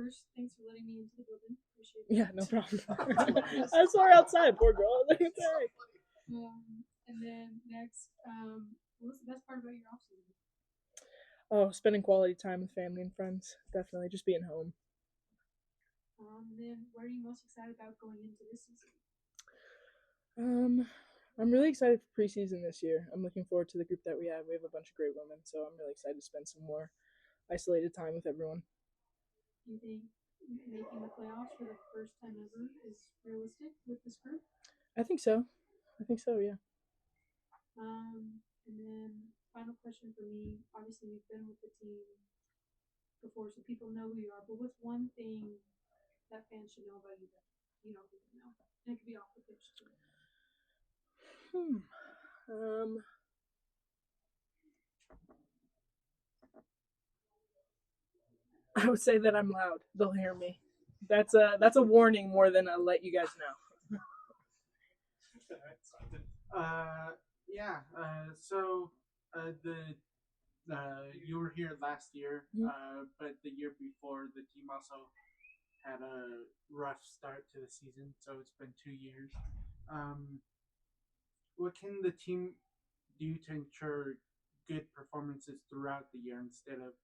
first, thanks for letting me into the building. Appreciate it. Yeah, no problem. I saw her outside, poor girl. And then next, what was the best part about your off season? Oh, spending quality time with family and friends. Definitely, just being home. Then what are you most excited about going into this season? I'm really excited for preseason this year. I'm looking forward to the group that we have. We have a bunch of great women, so I'm really excited to spend some more isolated time with everyone. Do you think making the playoffs for the first time ever is realistic with this group? I think so, yeah. And then final question for me. Obviously, you've been with the team before, so people know who you are. But what's one thing that fans should know about you that you don't even know? And it could be off the pitch too. I would say that I'm loud. They'll hear me. That's a warning more than a let you guys know. You were here last year, but the year before the team also had a rough start to the season, so it's been 2 years. What can the team do to ensure good performances throughout the year instead of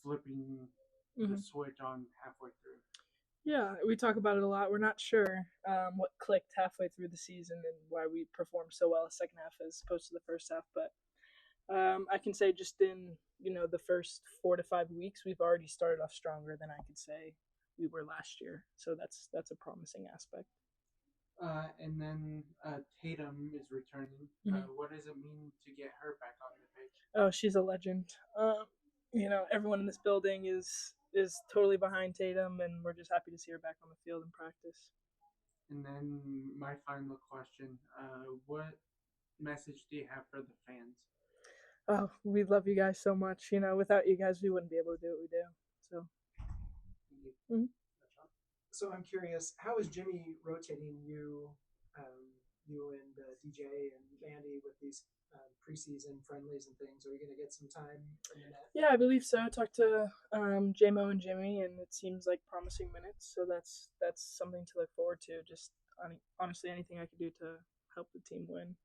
flipping the switch on halfway through? Yeah, we talk about it a lot. We're not sure what clicked halfway through the season and why we performed so well the second half as opposed to the first half. But I can say just in the first 4 to 5 weeks, we've already started off stronger than I could say we were last year. So that's a promising aspect. And then Tatum is returning. What does it mean to get her back on the pitch? Oh, she's a legend. Everyone in this building is totally behind Tatum, and we're just happy to see her back on the field in practice. And then my final question, what message do you have for the fans? Oh, we love you guys so much. Without you guys, we wouldn't be able to do what we do. So. So I'm curious, how is Jimmy rotating you and DJ and Mandy with these preseason friendlies and things? Are we going to get some time in the net? Yeah, I believe so. I talked to JMO and Jimmy, and it seems like promising minutes. So that's something to look forward to. Just honestly, anything I could do to help the team win.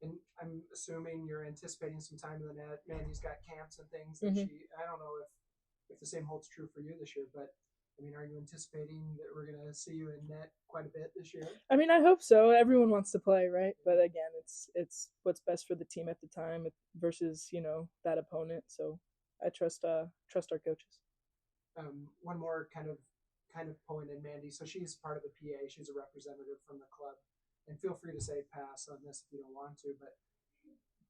And I'm assuming you're anticipating some time in the net. Mandy's got camps and things that I don't know if the same holds true for you this year, but I mean, are you anticipating that we're going to see you in net quite a bit this year? I mean, I hope so. Everyone wants to play, right? But again, it's what's best for the team at the time versus that opponent. So I trust our coaches. One more kind of point in Mandy. So she's part of the PA. She's a representative from the club. And feel free to say pass on this if you don't want to. But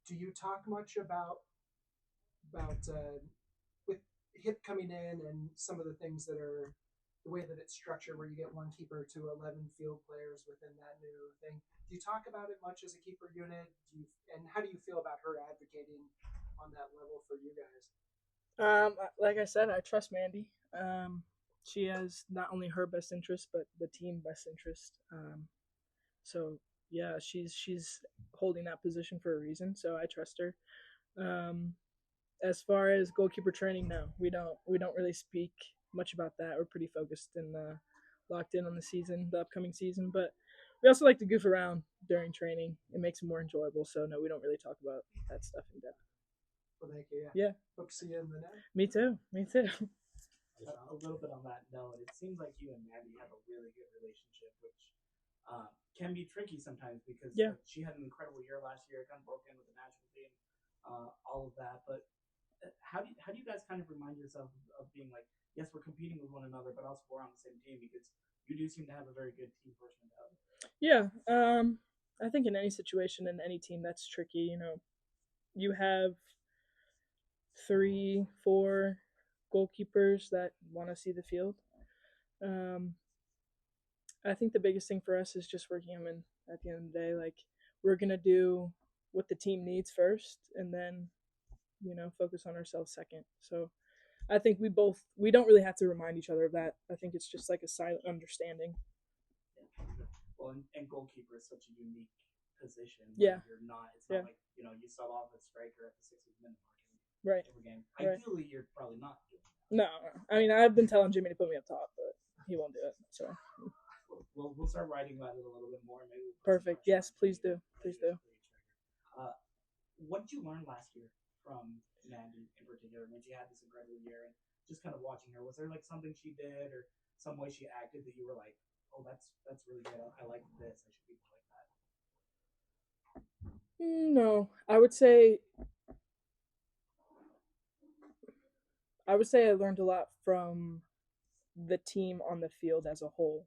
do you talk much about with HIP coming in and some of the things that are the way that it's structured, where you get one keeper to 11 field players within that new thing? Do you talk about it much as a keeper unit? And how do you feel about her advocating on that level for you guys? Like I said, I trust Mandy. She has not only her best interest, but the team best interest. So yeah, she's holding that position for a reason. So I trust her. As far as goalkeeper training, no, we don't really speak much about that. We're pretty focused and locked in on the upcoming season. But we also like to goof around during training. It makes it more enjoyable. So no, we don't really talk about that stuff in depth. Well, thank you. Yeah. Hope to see you in the net. Me too. A little bit on that note, it seems like you and Mandy have a really good relationship, which can be tricky sometimes because she had an incredible year last year, kind of broke in with the national team, all of that. But how do you guys kind of remind yourself of being like, yes, we're competing with one another, but also we're on the same team, because you do seem to have a very good team personality. Yeah, I think in any situation, in any team, that's tricky. You have 3, 4 goalkeepers that want to see the field. I think the biggest thing for us is just we're human at the end of the day. Like, we're going to do what the team needs first and then, focus on ourselves second. So I think we don't really have to remind each other of that. I think it's just like a silent understanding. Well, and goalkeeper is such a unique position. Yeah. It's not like, you start off as striker at the 60th minute mark. Right. every game. Right. Ideally, you're probably not doing that. No, I mean I've been telling Jimmy to put me up top, but he won't do it. So We'll start writing about it a little bit more. Maybe we'll perfect. Yes, please do. Please do. What did you learn last year from Mandy in particular when she had this incredible year and just kind of watching her? Was there like something she did or some way she acted that you were like, oh, that's really good. I like this. I should be more like that. No, I would say I learned a lot from the team on the field as a whole.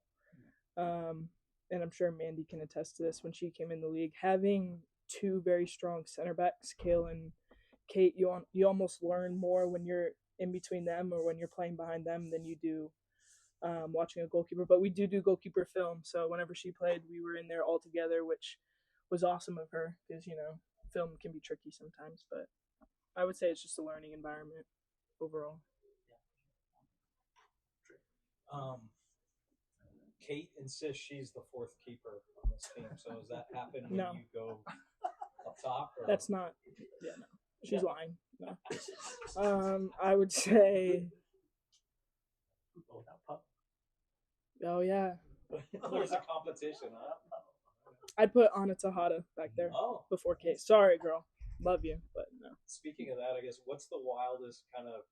And I'm sure Mandy can attest to this when she came in the league. Having two very strong center backs, Kale and Kate, you almost learn more when you're in between them or when you're playing behind them than you do watching a goalkeeper. But we do goalkeeper film, so whenever she played, we were in there all together, which was awesome of her because film can be tricky sometimes. But I would say it's just a learning environment overall. Kate insists she's the fourth keeper on this team. So does that happen when No. you go up top? Or? That's not. Yeah, no. She's lying. No. I would say. Oh yeah. There's a competition, huh? I put Anna Tejada back there before Kate. Sorry, girl. Love you, but no. Speaking of that, I guess what's the wildest kind of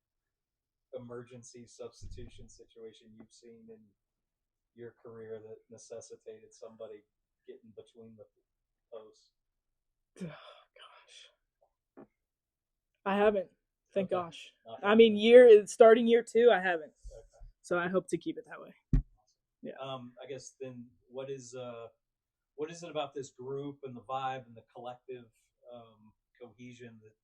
emergency substitution situation you've seen in your career that necessitated somebody getting between the posts? Oh, gosh. I haven't. Thank gosh. I mean, starting year 2, I haven't. Okay. So I hope to keep it that way. Yeah. I guess then what is it about this group and the vibe and the collective cohesion that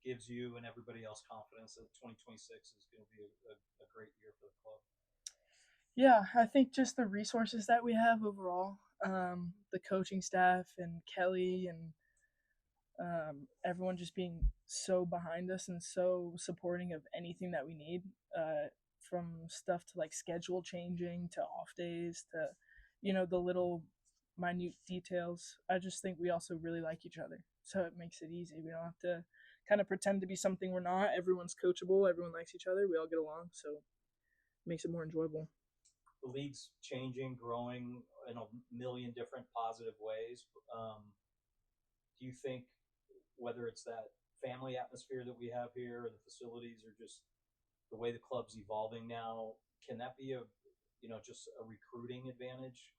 gives you and everybody else confidence that 2026 is going to be a great year for the club? Yeah, I think just the resources that we have overall, the coaching staff and Kelly and everyone just being so behind us and so supporting of anything that we need, from stuff to like schedule changing to off days to, the little minute details. I just think we also really like each other. So it makes it easy. We don't have to kind of pretend to be something we're not. Everyone's coachable. Everyone likes each other. We all get along. So it makes it more enjoyable. The league's changing, growing in a million different positive ways. Do you think whether it's that family atmosphere that we have here or the facilities or just the way the club's evolving now, can that be just a recruiting advantage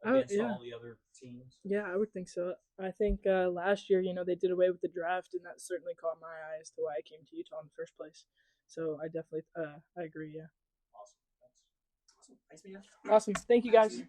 against all the other teams? Yeah, I would think so. I think last year, they did away with the draft, and that certainly caught my eye as to why I came to Utah in the first place. So I definitely, I agree, yeah. Awesome. Thanks. Awesome. Thanks, Mia. Awesome. Thank you, guys.